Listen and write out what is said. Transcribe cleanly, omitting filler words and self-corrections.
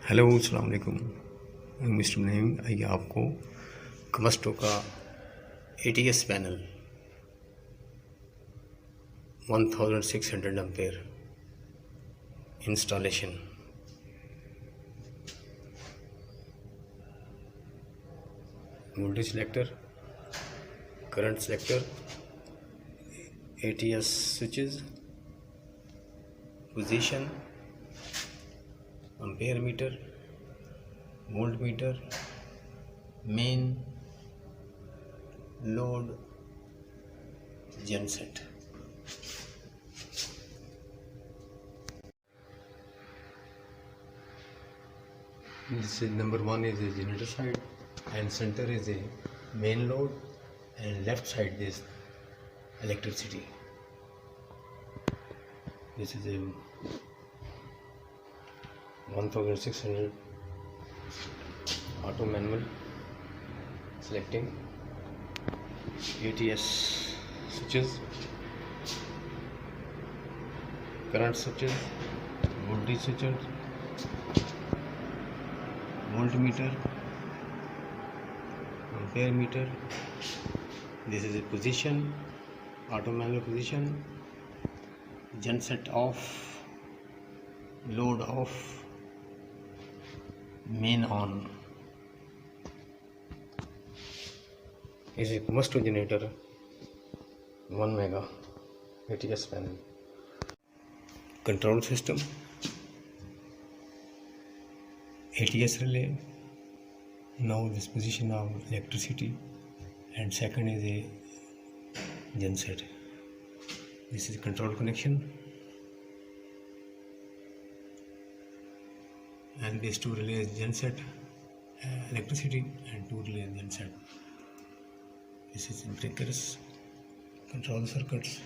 Hello अस्सलाम वालेकुम। Mister Naeem, आइए आपको कमस्टो का ATS panel 1600 ampere installation. Voltage selector, current selector, ATS switches, position, ampere meter, voltmeter, main, load, genset. This is number 1 is a generator side, and center is a main load, and left side is electricity. This is a 1600 auto manual selecting ATS switches, current switches, voltage switches, voltmeter, ampere meter. This is a position, auto manual position, genset off, load off, main on. Is a Combustor generator 1 Mega ATS panel. Control system, ATS relay. Now this position of electricity, and second is a genset. This is control connection, and these two relays genset electricity, and two relays genset. This is breakers, control circuits.